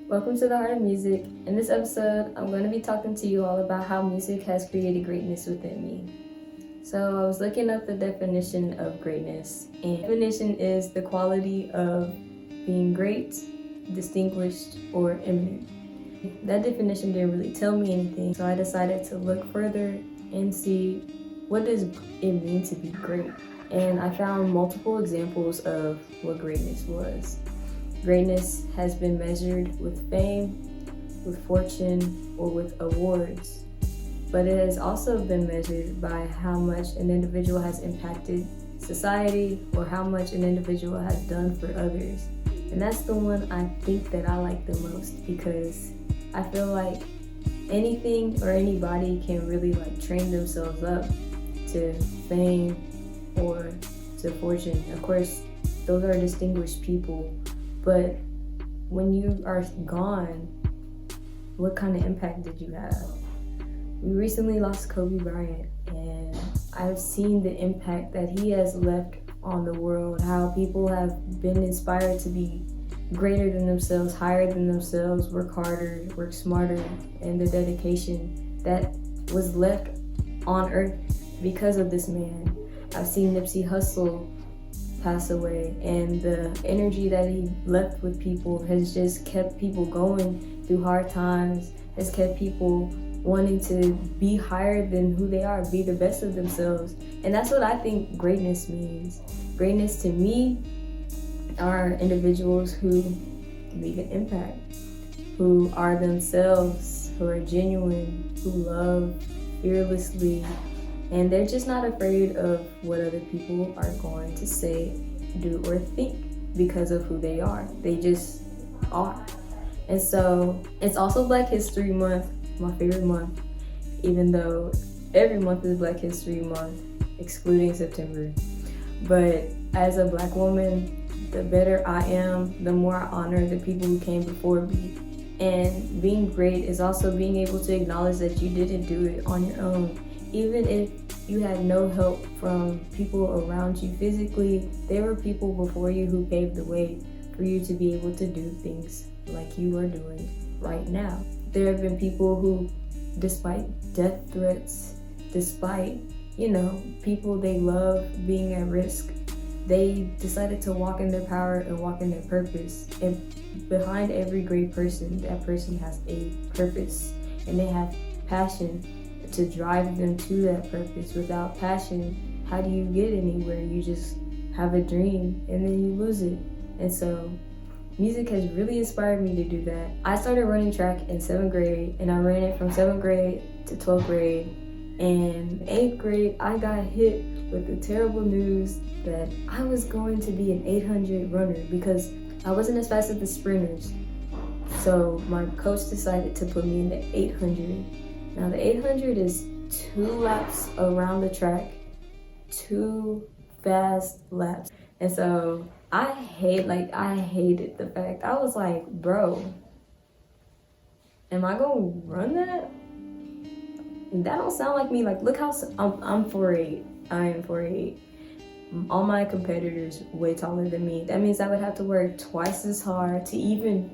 Welcome to the Heart of Music. In this episode, I'm going to be talking to you all about how music has created greatness within me. So I was looking up the definition of greatness, and the definition is the quality of being great, distinguished, or eminent. That definition didn't really tell me anything, so I decided to look further and see what does it mean to be great. And I found multiple examples of what greatness was. Greatness has been measured with fame, with fortune, or with awards. But it has also been measured by how much an individual has impacted society or how much an individual has done for others. And that's the one I think that I like the most, because I feel like anything or anybody can really train themselves up to fame or to fortune. Of course, those are distinguished people. But when you are gone, what kind of impact did you have? We recently lost Kobe Bryant, and I've seen the impact that he has left on the world, how people have been inspired to be greater than themselves, higher than themselves, work harder, work smarter, and the dedication that was left on earth because of this man. I've seen Nipsey Hussle pass away, and the energy that he left with people has just kept people going through hard times, has kept people wanting to be higher than who they are, be the best of themselves. And that's what I think greatness means. Greatness to me are individuals who leave an impact, who are themselves, who are genuine, who love fearlessly, and they're just not afraid of what other people are going to say, do, or think because of who they are. They just are. And so it's also Black History Month, my favorite month, even though every month is Black History Month, excluding September. But as a Black woman, the better I am, the more I honor the people who came before me. And being great is also being able to acknowledge that you didn't do it on your own. Even if you had no help from people around you physically, there were people before you who paved the way for you to be able to do things like you are doing right now. There have been people who, despite death threats, despite, people they love being at risk, they decided to walk in their power and walk in their purpose. And behind every great person, that person has a purpose, and they have passion to drive them to that purpose. Without passion, how do you get anywhere? You just have a dream and then you lose it. And so music has really inspired me to do that. I started running track in 7th grade, and I ran it from 7th grade to 12th grade. And 8th grade, I got hit with the terrible news that I was going to be an 800 runner because I wasn't as fast as the sprinters. So my coach decided to put me in the 800. Now the 800 is 2 laps around the track, 2 fast laps. And so I hated the fact. I was like, bro, am I gonna run that? That don't sound like me. Look how, I'm 4'8". I am 4'8". All my competitors way taller than me. That means I would have to work twice as hard to even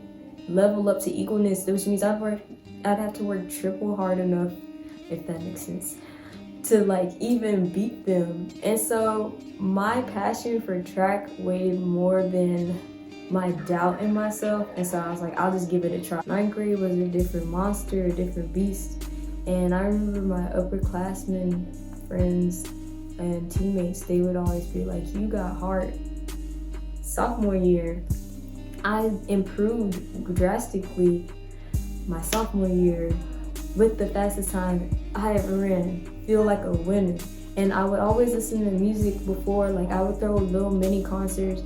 level up to equalness, which means I'd have to work triple hard enough, if that makes sense, to even beat them. And so my passion for track weighed more than my doubt in myself. And so I was like, I'll just give it a try. 9th grade was a different monster, a different beast. And I remember my upperclassmen friends and teammates, they would always be like, you got heart. Sophomore year, I improved drastically my sophomore year with the fastest time I ever ran. Feel like a winner. And I would always listen to music before, I would throw little mini concerts.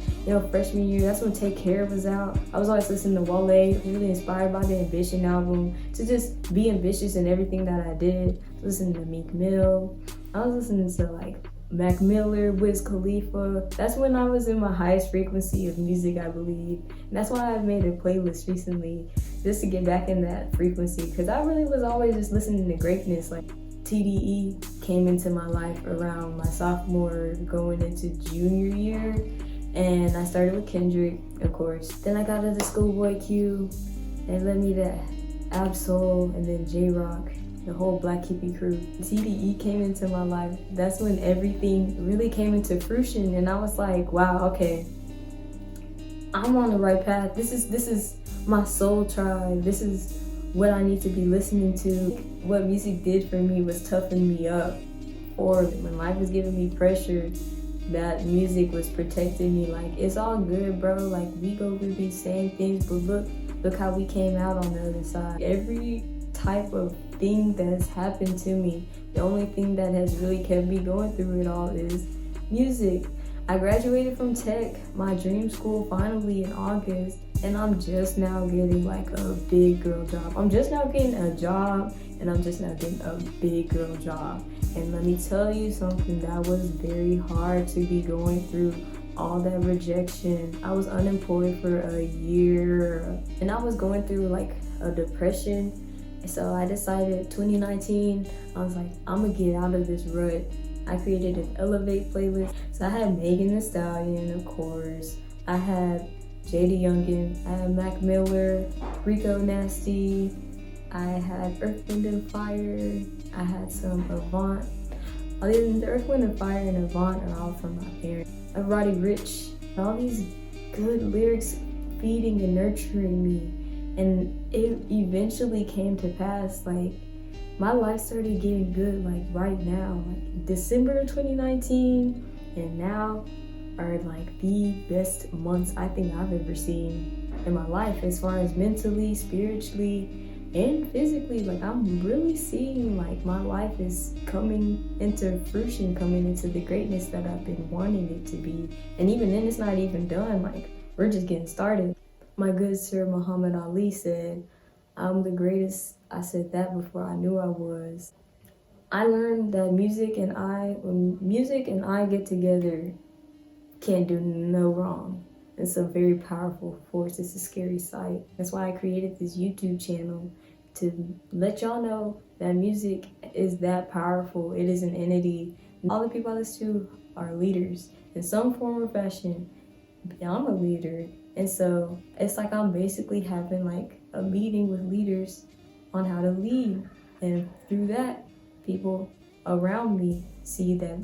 Freshman year, that's when Take Care was out. I was always listening to Wale, really inspired by the Ambition album, to just be ambitious in everything that I did. Listening to Meek Mill. I was listening to Mac Miller, Wiz Khalifa. That's when I was in my highest frequency of music, I believe. And that's why I made a playlist recently, just to get back in that frequency, because I really was always just listening to greatness. TDE came into my life around my sophomore going into junior year, and I started with Kendrick, of course. Then I got into Schoolboy Q, It led me to Ab-Soul and then J-Rock, the whole Black Hippie crew. TDE came into my life. That's when everything really came into fruition, and I was like, wow, okay, I'm on the right path. This is my soul tribe. This is what I need to be listening to. What music did for me was toughen me up. Or when life was giving me pressure, that music was protecting me. Like, it's all good, bro. Like, we go through these same things, but look how we came out on the other side. Every type of thing that has happened to me, the only thing that has really kept me going through it all is music. I graduated from tech, my dream school, finally in August, and I'm just now getting like a big girl job. I'm just now getting a job, and I'm just now getting a big girl job. And let me tell you something, that was very hard to be going through all that rejection. I was unemployed for a year, and I was going through like a depression. So I decided 2019, I was like, I'm gonna get out of this rut. I created an Elevate playlist. So I had Megan Thee Stallion, of course. I had JD Youngin, I had Mac Miller, Rico Nasty, I had Earth, Wind & Fire, I had some Avant. Other than the Earth, Wind & Fire and Avant are all from my parents. Roddy Ricch, all these good lyrics feeding and nurturing me. And it eventually came to pass. Like, my life started getting good like right now. Like December 2019 and now are like the best months I think I've ever seen in my life, as far as mentally, spiritually, and physically. Like, I'm really seeing like my life is coming into fruition, coming into the greatness that I've been wanting it to be. And even then, it's not even done. Like, we're just getting started. My good sir Muhammad Ali said, I'm the greatest. I said that before I knew I was. I learned that when music and I get together, can't do no wrong. It's a very powerful force. It's a scary sight. That's why I created this YouTube channel, to let y'all know that music is that powerful. It is an entity. All the people I listen to are leaders in some form or fashion. I'm a leader. And so it's like I'm basically having like a meeting with leaders on how to lead. And through that, people around me see that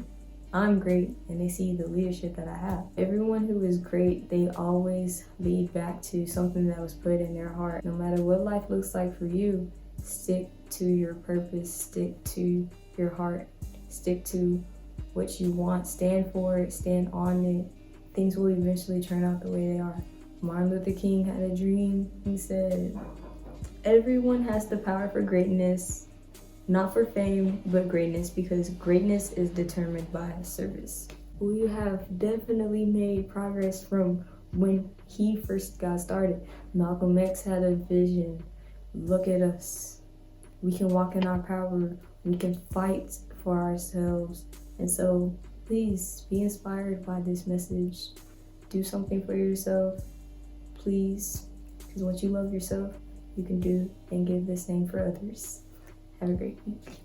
I'm great, and they see the leadership that I have. Everyone who is great, they always lead back to something that was put in their heart. No matter what life looks like for you, stick to your purpose, stick to your heart, stick to what you want, stand for it, stand on it. Things will eventually turn out the way they are. Martin Luther King had a dream. He said, everyone has the power for greatness, not for fame, but greatness, because greatness is determined by service. We have definitely made progress from when he first got started. Malcolm X had a vision. Look at us. We can walk in our power. We can fight for ourselves. And so please be inspired by this message. Do something for yourself, please, because once you love yourself, you can do and give the same for others. Have a great week.